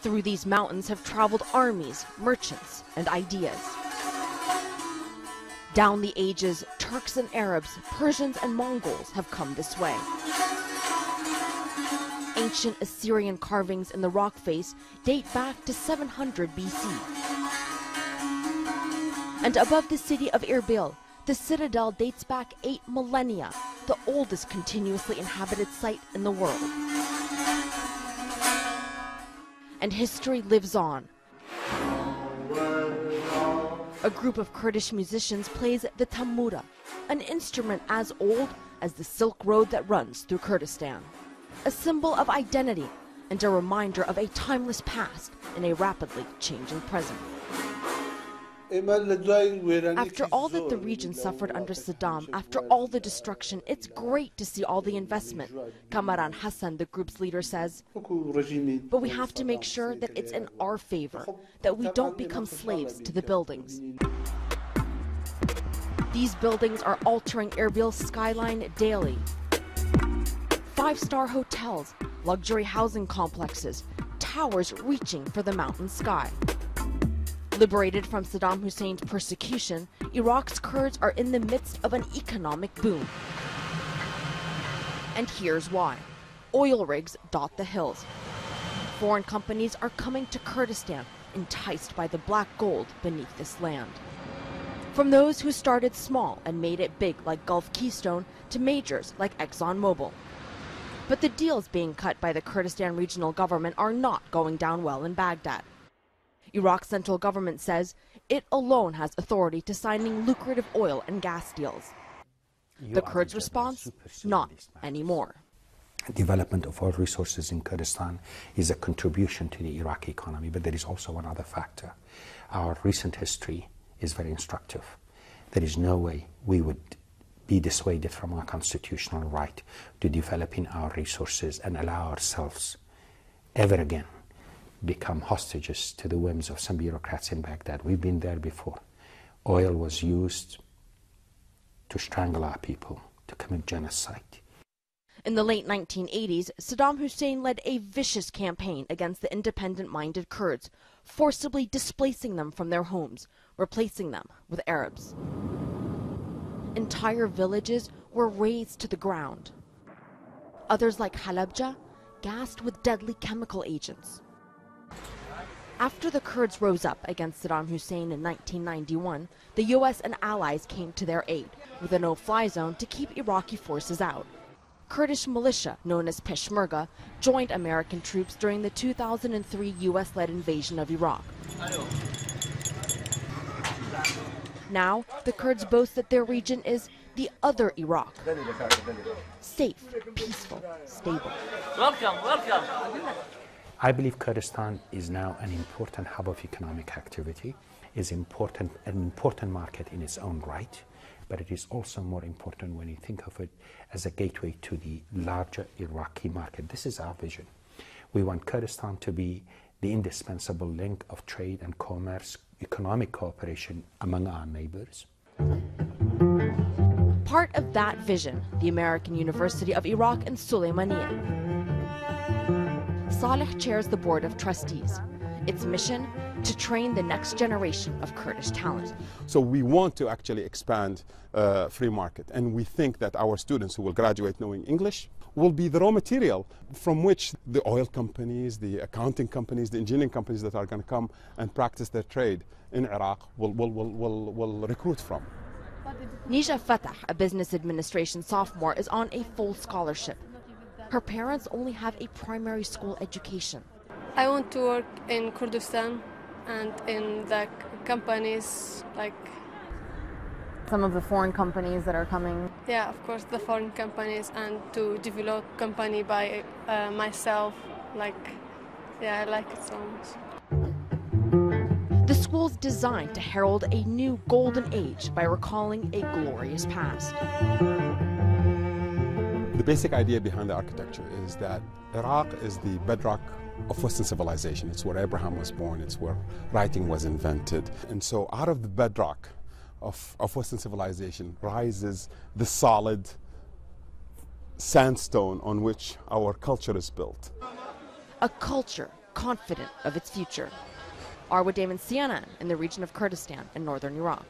Through these mountains have traveled armies, merchants, and ideas. Down the ages, Turks and Arabs, Persians and Mongols have come this way. Ancient Assyrian carvings in the rock face date back to 700 BC. And above the city of Erbil, the citadel dates back 8 millennia, the oldest continuously inhabited site in the world. And history lives on. A group of Kurdish musicians plays the tambura, an instrument as old as the Silk Road that runs through Kurdistan. A symbol of identity and a reminder of a timeless past in a rapidly changing present. After all that the region suffered under Saddam, after all the destruction, it's great to see all the investment, Kamaran Hassan, the group's leader, says. But we have to make sure that it's in our favor, that we don't become slaves to the buildings. These buildings are altering Erbil's skyline daily. 5-star hotels, luxury housing complexes, towers reaching for the mountain sky. Liberated from Saddam Hussein's persecution, Iraq's Kurds are in the midst of an economic boom. And here's why. Oil rigs dot the hills. Foreign companies are coming to Kurdistan, enticed by the black gold beneath this land. From those who started small and made it big like Gulf Keystone to majors like ExxonMobil. But the deals being cut by the Kurdistan regional government are not going down well in Baghdad. Iraq's central government says it alone has authority to signing lucrative oil and gas deals. The Kurds' response? Not anymore. Development of oil resources in Kurdistan is a contribution to the Iraqi economy, but there is also one other factor. Our recent history is very instructive. There is no way we would be dissuaded from our constitutional right to developing our resources and allow ourselves ever again become hostages to the whims of some bureaucrats in Baghdad. We've been there before. Oil was used to strangle our people, to commit genocide. In the late 1980s, Saddam Hussein led a vicious campaign against the independent-minded Kurds, forcibly displacing them from their homes, replacing them with Arabs. Entire villages were razed to the ground. Others, like Halabja, gassed with deadly chemical agents. After the Kurds rose up against Saddam Hussein in 1991, the U.S. and allies came to their aid with a no-fly zone to keep Iraqi forces out. Kurdish militia, known as Peshmerga, joined American troops during the 2003 U.S.-led invasion of Iraq. Now, the Kurds boast that their region is the other Iraq. Safe, peaceful, stable. Welcome, welcome. I believe Kurdistan is now an important hub of economic activity, is an important market in its own right, but it is also more important when you think of it as a gateway to the larger Iraqi market. This is our vision. We want Kurdistan to be the indispensable link of trade and commerce, economic cooperation among our neighbors. Part of that vision, the American University of Iraq in Sulaymaniyah. Saleh chairs the board of trustees. Its mission, to train the next generation of Kurdish talent. So we want to actually expand free market, and we think that our students who will graduate knowing English will be the raw material from which the oil companies, the accounting companies, the engineering companies that are going to come and practice their trade in Iraq will recruit from. Nisha Fatah, a business administration sophomore, is on a full scholarship. Her parents only have a primary school education. I want to work in Kurdistan and in the companies like... Some of the foreign companies that are coming? Yeah, of course, the foreign companies, and to develop company by myself. I like it so much. The school's designed to herald a new golden age by recalling a glorious past. The basic idea behind the architecture is that Iraq is the bedrock of Western civilization. It's where Abraham was born, it's where writing was invented. And so out of the bedrock of Western civilization rises the solid sandstone on which our culture is built. A culture confident of its future. Arwa Damon, CNN, in the region of Kurdistan in northern Iraq.